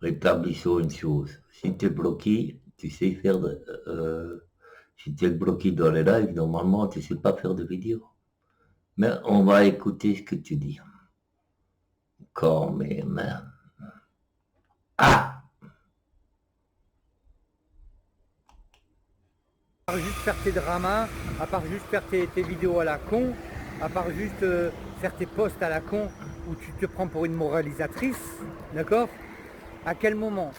rétablissons une chose. Si tu es bloqué, tu sais faire si tu es bloqué dans les lives, normalement, tu sais pas faire de vidéo. Mais on va écouter ce que tu dis. Quand même. Ah! À part juste faire tes dramas, à part juste faire tes vidéos à la con, à part juste faire tes posts à la con où tu te prends pour une moralisatrice, d'accord? À quel moment?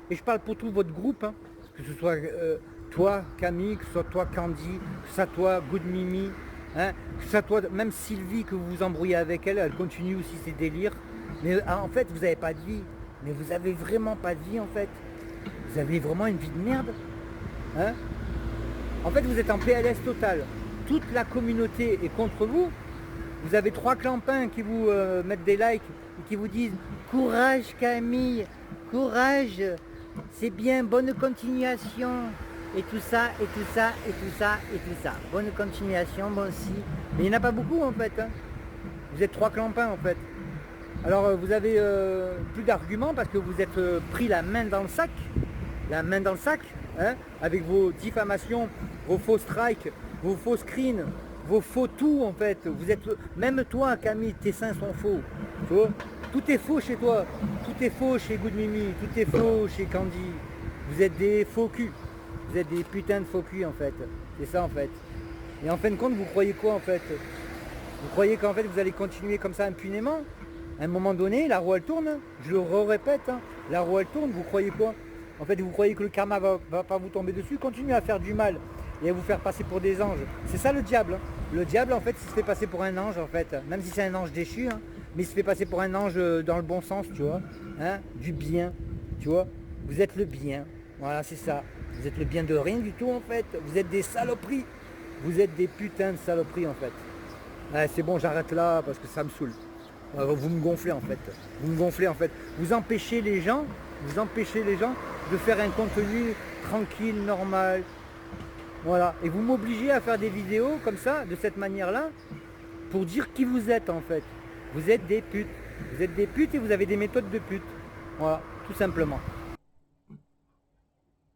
Et je parle pour tout votre groupe, hein, que ce soit toi, Camille, que ce soit toi, Candy, que ce soit toi, Good Mimi, hein, que ce soit toi, même Sylvie, que vous vous embrouillez avec elle, elle continue aussi ses délires. Mais en fait, vous n'avez pas de vie. Mais vous avez vraiment pas de vie, en fait. Vous avez vraiment une vie de merde. Hein? En fait, vous êtes en PLS total. Toute la communauté est contre vous. Vous avez 3 clampins qui vous mettent des likes et qui vous disent « Courage Camille, courage, c'est bien, bonne continuation » et tout ça, et tout ça, et tout ça, et tout ça. Bonne continuation, bon si. Mais il n'y en a pas beaucoup en fait. Hein. Vous êtes 3 clampins en fait. Alors vous avez plus d'arguments parce que vous êtes pris la main dans le sac. La main dans le sac, hein, avec vos diffamations, vos faux strikes, vos faux screens, vos faux tout en fait. Vous êtes, même toi Camille, tes seins sont faux. Tu vois, tout est faux chez toi. Tout est faux chez Good Mimi. Tout est faux chez Candy. Vous êtes des faux culs. Vous êtes des putains de faux culs en fait. C'est ça en fait. Et en fin de compte, vous croyez quoi en fait? Vous croyez qu'en fait vous allez continuer comme ça impunément? À un moment donné, la roue elle tourne. Je le répète, hein, la roue elle tourne. Vous croyez quoi? En fait, vous croyez que le karma va pas vous tomber dessus, continuez à faire du mal et à vous faire passer pour des anges. C'est ça le diable. Hein. Le diable, en fait, il se fait passer pour un ange, en fait. Même si c'est un ange déchu, hein, mais il se fait passer pour un ange dans le bon sens, tu vois. Hein, du bien, tu vois. Vous êtes le bien. Voilà, c'est ça. Vous êtes le bien de rien du tout, en fait. Vous êtes des saloperies. Vous êtes des putains de saloperies, en fait. Ouais, c'est bon, j'arrête là parce que ça me saoule. Vous me gonflez, en fait. Vous me gonflez, en fait. Vous empêchez les gens de faire un contenu tranquille, normal. Voilà. Et vous m'obligez à faire des vidéos comme ça, de cette manière-là, pour dire qui vous êtes en fait. Vous êtes des putes. Vous êtes des putes et vous avez des méthodes de putes. Voilà, tout simplement.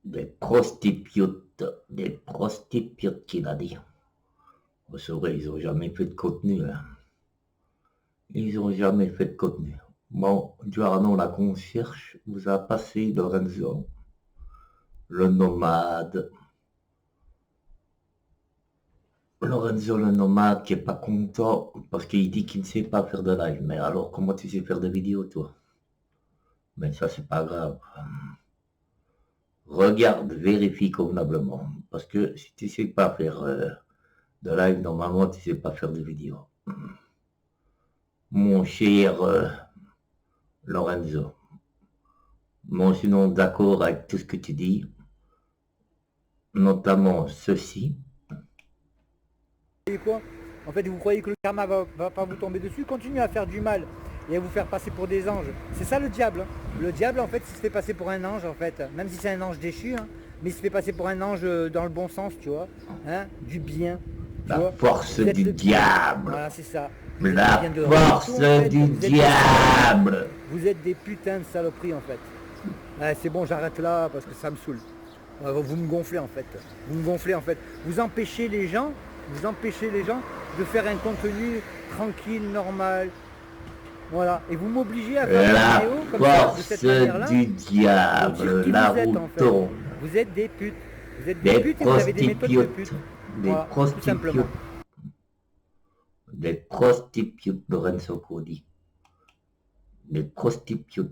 Des prostituées qu'il a dit. Vous saurez, ils ont jamais fait de contenu. Hein. Ils ont jamais fait de contenu. Bon, Giordano la concierge vous a passé Lorenzo, le nomade. Lorenzo le nomade qui est pas content parce qu'il dit qu'il ne sait pas faire de live. Mais alors comment tu sais faire des vidéos toi? Mais ça c'est pas grave. Regarde, vérifie convenablement. Parce que si tu sais pas faire de live, normalement tu sais pas faire de vidéos. Mon cher Lorenzo. Bon, sinon d'accord avec tout ce que tu dis. Notamment ceci. Et quoi? En fait, vous croyez que le karma va pas vous tomber dessus, continuez à faire du mal et à vous faire passer pour des anges. C'est ça le diable. Hein. Le diable, en fait, il se fait passer pour un ange, en fait. Même si c'est un ange déchu, hein, mais il se fait passer pour un ange dans le bon sens, tu vois. Hein, du bien. La force du diable. Voilà, c'est ça. La force du diable. Vous êtes des putains de saloperies, en fait. Ouais, c'est bon, j'arrête là parce que ça me saoule. Vous me gonflez, en fait. Vous me gonflez, en fait. Vous empêchez les gens de faire un contenu tranquille, normal. Voilà. Et vous m'obligez à faire la des vidéos comme ça, de cette manière-là. du diable, la roue tourne. Vous êtes des putes. Vous êtes des putes et vous avez des méthodes de putes. Des prostituées. Des prostituées, Lorenzo Cody. Des prostituées.